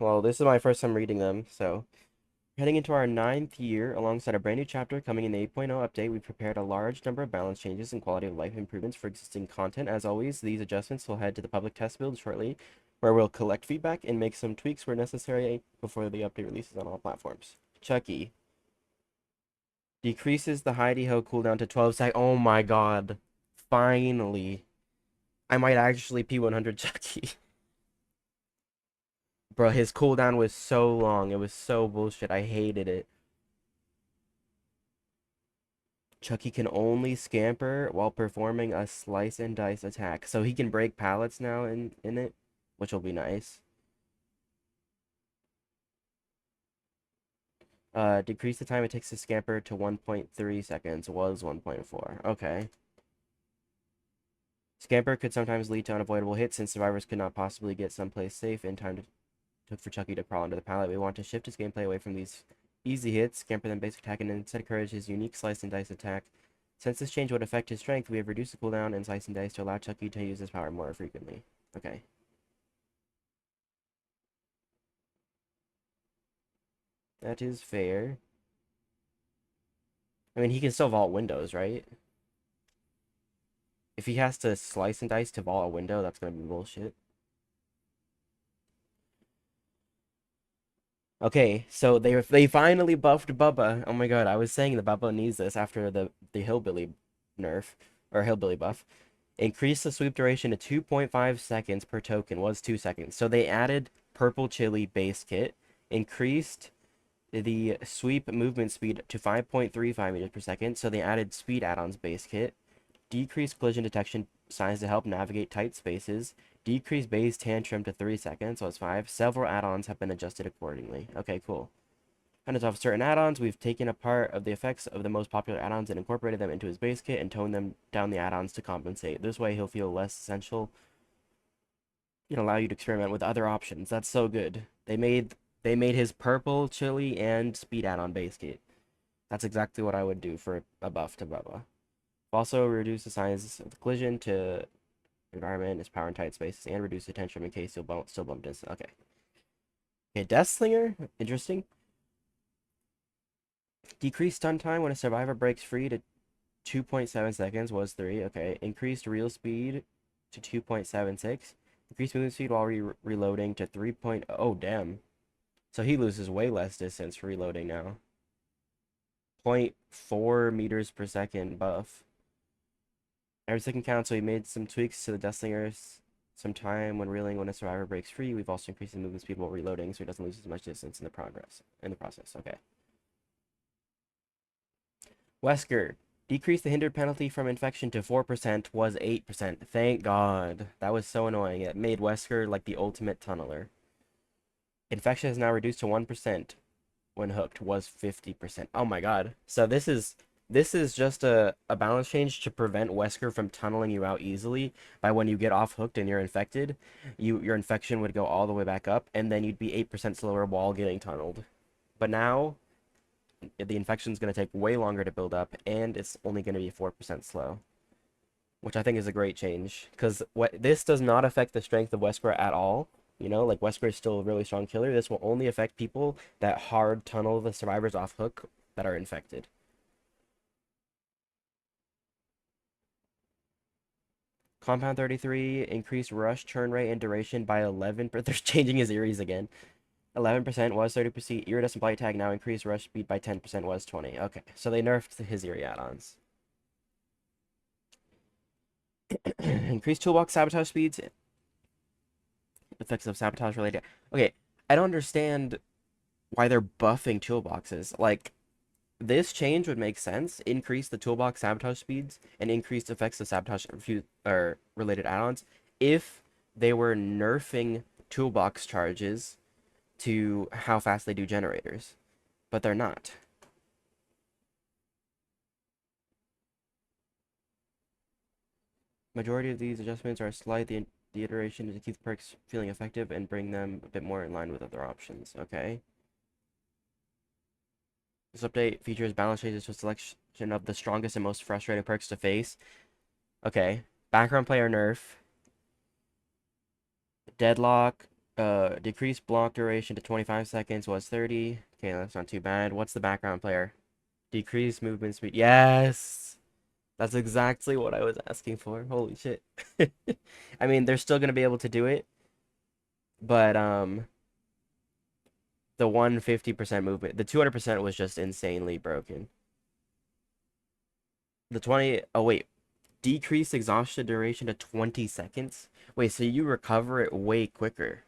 Well, this is my first time reading them, so heading into our 9th year, alongside a brand new chapter coming in the 8.0 update, we prepared a large number of balance changes and quality of life improvements for existing content. As always, these adjustments will head to the public test build shortly, where we'll collect feedback and make some tweaks where necessary before the update releases on all platforms. Chucky decreases the hidey-ho cooldown to 12 seconds. Oh my god. Finally. I might actually P100 Chucky. Bro, his cooldown was so long. It was so bullshit. I hated it. Chucky can only scamper while performing a slice and dice attack. So he can break pallets now in it, which will be nice. Decrease the time it takes to scamper to 1.3 seconds. Was 1.4. Okay. Scamper could sometimes lead to unavoidable hits since survivors could not possibly get someplace safe in time to took for Chucky to crawl under the pallet. We want to shift his gameplay away from these easy hits, scamper them basic attack, and instead encourage his unique slice and dice attack. Since this change would affect his strength, we have reduced the cooldown and slice and dice to allow Chucky to use his power more frequently. Okay. That is fair. I mean, he can still vault windows, right? If he has to slice and dice to vault a window, that's gonna be bullshit. Okay, so they finally buffed Bubba. Oh my god, I was saying that Bubba needs this after the hillbilly nerf or hillbilly buff. Increase the sweep duration to 2.5 seconds per token, was 2 seconds. So they added purple chili base kit, increased the sweep movement speed to 5.35 meters per second. So they added speed add-ons base kit, decreased collision detection signs to help navigate tight spaces, decreased base tantrum to 3 seconds, so it's 5. Several add-ons have been adjusted accordingly. Okay, cool. And as of certain add-ons, we've taken a part of the effects of the most popular add-ons and incorporated them into his base kit and toned them down the add-ons to compensate. This way he'll feel less essential and allow you to experiment with other options. That's so good. They made his purple chili and speed add-on base kit. That's exactly what I would do for a buff to Bubba. Also reduce the size of the collision to environment is power in tight spaces and reduce the tension in case you'll still bump distance. Okay. Okay, Deathslinger. Interesting. Decreased stun time when a survivor breaks free to 2.7 seconds was 3. Okay. Increased real speed to 2.76. Increased movement speed while reloading to 3. Oh, damn. So he loses way less distance for reloading now. 0.4 meters per second buff. Every second counts, so we made some tweaks to the Deathslingers. Some time when reeling when a survivor breaks free. We've also increased the movement speed while reloading, so he doesn't lose as much distance in the process. Okay. Wesker. Decrease the hindered penalty from infection to 4% was 8%. Thank God. That was so annoying. It made Wesker like the ultimate tunneler. Infection is now reduced to 1% when hooked was 50%. Oh my god. So this is just a balance change to prevent Wesker from tunneling you out easily by when you get off hooked and you're infected. Your infection would go all the way back up and then you'd be 8% slower while getting tunneled. But now the infection is going to take way longer to build up and it's only going to be 4% slow, which I think is a great change because this does not affect the strength of Wesker at all. You know, like Wesker is still a really strong killer. This will only affect people that hard tunnel the survivors off hook that are infected. Compound 33 increased rush turn rate and duration by 11. They're changing his Eries again. 11% was 30%. Iridescent Blight Tag now increased rush speed by 10% was 20. Okay, so they nerfed his Erie add-ons. Increased toolbox sabotage speeds. Effects of sabotage related. Okay, I don't understand why they're buffing toolboxes. Like, this change would make sense. Increase the toolbox sabotage speeds and increased effects of sabotage or related add-ons if they were nerfing toolbox charges to how fast they do generators. But they're not. Majority of these adjustments are slight. The iteration is to keep perks feeling effective and bring them a bit more in line with other options. Okay. This update features balance changes to a selection of the strongest and most frustrating perks to face. Okay. Background player nerf. Deadlock. Decrease block duration to 25 seconds was 30. Okay, that's not too bad. What's the background player? Decrease movement speed. Yes! That's exactly what I was asking for. Holy shit. I mean, they're still gonna be able to do it, but the 150% movement, the 200% was just insanely broken. The 20, oh wait, decrease exhaustion duration to 20 seconds? Wait, so you recover it way quicker.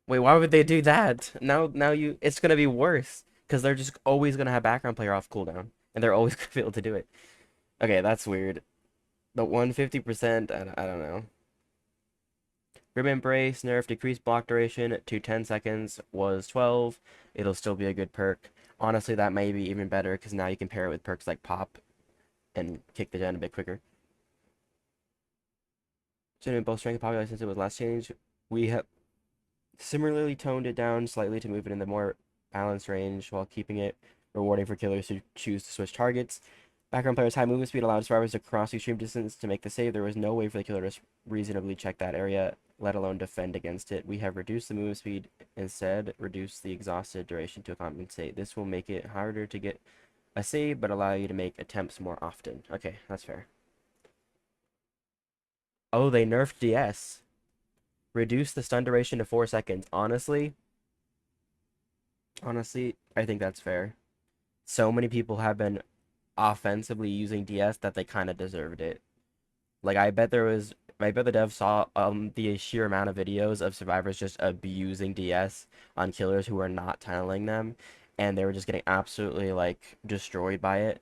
Wait, why would they do that? Now it's gonna be worse because they're just always gonna have background player off cooldown, and they're always gonna be able to do it. Okay, that's weird. The 150%, I don't know. Grim Embrace, nerf, decreased block duration to 10 seconds was 12. It'll still be a good perk. Honestly, that may be even better because now you can pair it with perks like Pop and kick the gen a bit quicker. So in both strength and popularity since it was last changed, we have similarly toned it down slightly to move it in the more balanced range while keeping it rewarding for killers who choose to switch targets. Background players' high movement speed allowed survivors to cross extreme distance to make the save. There was no way for the killer to reasonably check that area, let alone defend against it. We have reduced the movement speed, instead reduced the exhausted duration to compensate. This will make it harder to get a save, but allow you to make attempts more often. Okay, that's fair. Oh, they nerfed DS. Reduce the stun duration to 4 seconds. Honestly, I think that's fair. So many people have been offensively using DS that they kind of deserved it. Like I bet the devs saw the sheer amount of videos of survivors just abusing DS on killers who were not tunneling them, and they were just getting absolutely like destroyed by it.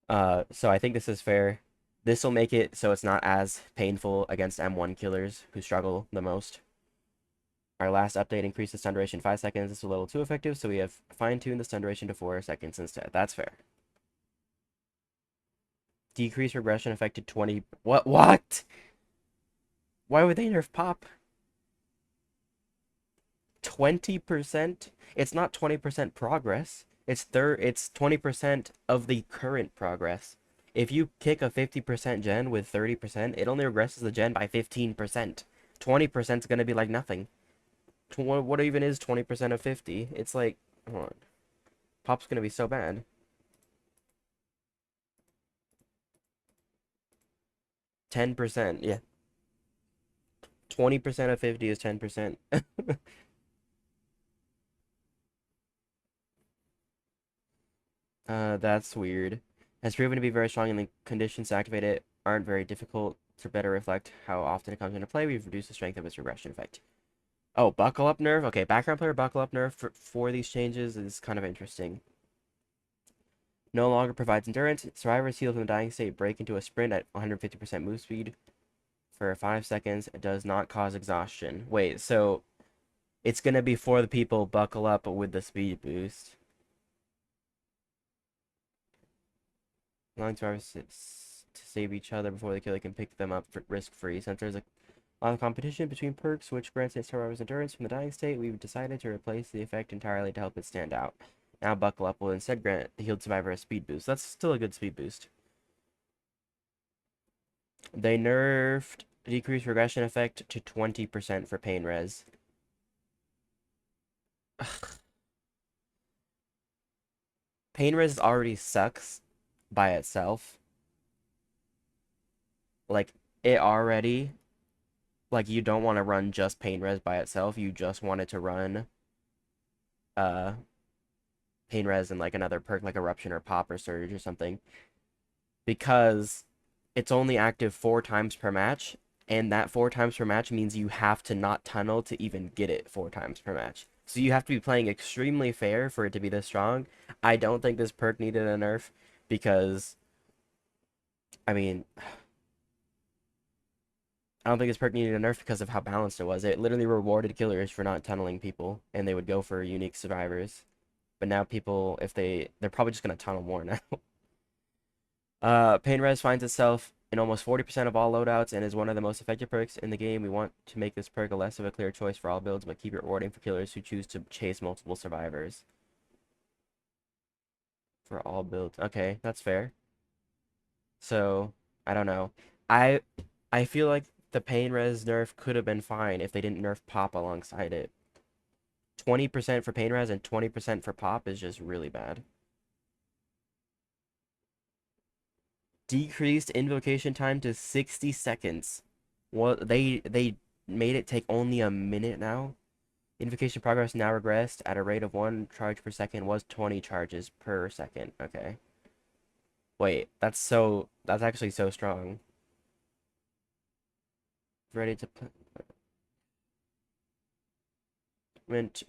So I think this is fair. This will make it so it's not as painful against M1 killers who struggle the most. Our last update increased the stun duration 5 seconds. This is a little too effective, so we have fine-tuned the stun duration to 4 seconds instead. That's fair. Decrease regression affected 20. What? Why would they nerf Pop? 20%? It's not 20% progress. It's 20% of the current progress. If you kick a 50% gen with 30%, it only regresses the gen by 15%. 20% is gonna be like nothing. What even is 20% of 50? It's like, hold on. Pop's gonna be so bad. 10%, yeah. 20% of 50 is 10%. That's weird. Has proven to be very strong, and the conditions to activate it aren't very difficult. To better reflect how often it comes into play, we've reduced the strength of its regression effect. Oh, buckle up nerf? Okay, background player buckle up nerf for these changes is kind of interesting. No longer provides endurance. Survivors healed from the dying state break into a sprint at 150% move speed for 5 seconds. It does not cause exhaustion. Wait, so it's gonna be for the people buckle up with the speed boost. Allowing survivors to save each other before the killer can pick them up risk-free. Since there's a lot of competition between perks, which grants its survivors endurance from the dying state, we've decided to replace the effect entirely to help it stand out. Now buckle up will instead grant the healed survivor a speed boost. That's still a good speed boost. They nerfed decrease regression effect to 20% for pain res. Pain res already sucks by itself. Like, it already, like, you don't want to run just pain res by itself. You just want it to run uh pain res and like another perk like eruption or pop or surge or something, because it's only active 4 times per match, and that 4 times per match means you have to not tunnel to even get it 4 times per match. So you have to be playing extremely fair for it to be this strong. I don't think this perk needed a nerf because, I mean, I don't think this perk needed a nerf because of how balanced it was. It literally rewarded killers for not tunneling people, and they would go for unique survivors. But now people, if they're probably just gonna tunnel more now. Pain Res finds itself in almost 40% of all loadouts and is one of the most effective perks in the game. We want to make this perk a less of a clear choice for all builds, but keep it rewarding for killers who choose to chase multiple survivors. For all builds. Okay, that's fair. So, I don't know. I I feel like the pain res nerf could have been fine if they didn't nerf pop alongside it. 20% for pain res and 20% for pop is just really bad. Decreased invocation time to 60 seconds. Well, they made it take only a minute now. Invocation progress now regressed at a rate of 1 charge per second was 20 charges per second. Okay. Wait, that's actually so strong. Ready to put meant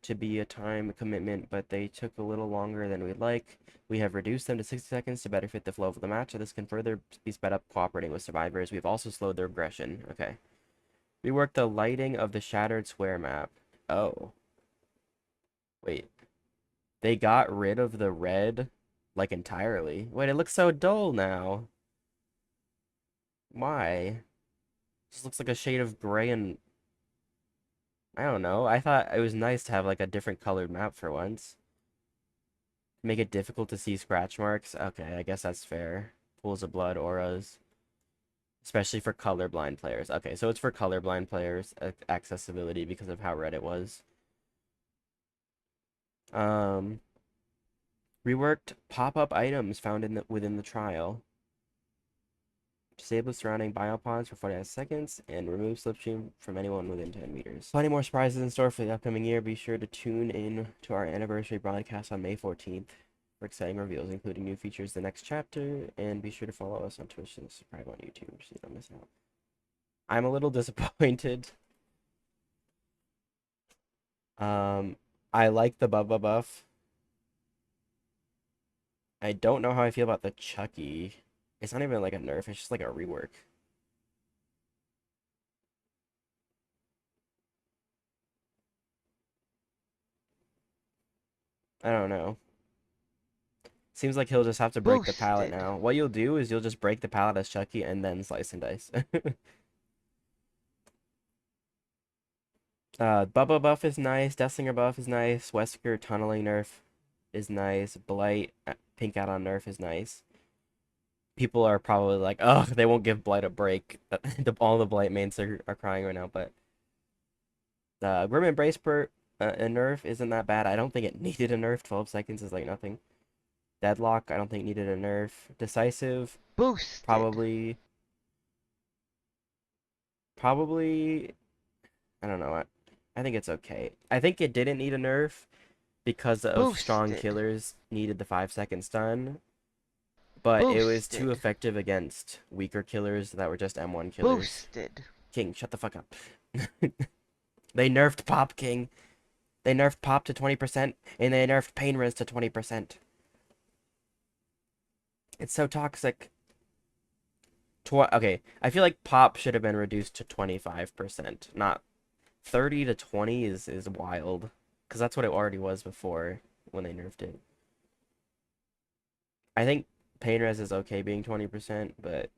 to be a time commitment, but they took a little longer than we'd like. We have reduced them to 60 seconds to better fit the flow of the match, so this can further be sped up cooperating with survivors. We've also slowed their regression. Okay. Reworked the lighting of the shattered square map. Oh. Wait. They got rid of the red, like, entirely. Wait, it looks so dull now. Why? It just looks like a shade of gray and... I don't know. I thought it was nice to have, like, a different colored map for once. Make it difficult to see scratch marks. Okay, I guess that's fair. Pools of blood, auras. Especially for colorblind players. Okay, so it's for colorblind players, accessibility because of how red it was. Um, Reworked pop-up items found within the trial. Disable surrounding biopods for 49 seconds and remove slipstream from anyone within 10 meters. Plenty more surprises in store for the upcoming year. Be sure to tune in to our anniversary broadcast on May 14th for exciting reveals, including new features the next chapter. And be sure to follow us on Twitch and subscribe on YouTube so you don't miss out. I'm a little disappointed. I like the Bubba buff. I don't know how I feel about the Chucky. It's not even like a nerf, it's just like a rework. I don't know. Seems like he'll just have to break the pallet Boosted. now. What you'll do is you'll just break the pallet as Chucky and then slice and dice. Bubba buff is nice. Deathslinger buff is nice. Wesker tunneling nerf is nice. Blight pink out on nerf is nice. People are probably like, oh, they won't give Blight a break. All the Blight mains are crying right now, but the Grim Embrace per a nerf isn't that bad. I don't think it needed a nerf. 12 seconds is like nothing. Deadlock, I don't think needed a nerf. Decisive, Boosted. probably, I don't know. I think it's okay. I think it didn't need a nerf because of strong Boosted. killers needed the 5 second stun, but it was too Boosted. effective against weaker killers that were just M1 killers. Boosted. King, shut the fuck up. They nerfed Pop King. They nerfed Pop to 20%, and they nerfed Pain Res to 20%. It's so toxic. Okay, I feel like Pop should have been reduced to 25%. Not 30 to 20 is wild. Because that's what it already was before when they nerfed it. I think Pain Res is okay being 20%, but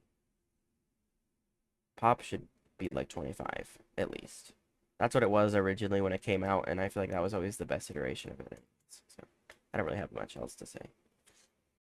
Pop should be like 25, at least. That's what it was originally when it came out, and I feel like that was always the best iteration of it. So I don't really have much else to say.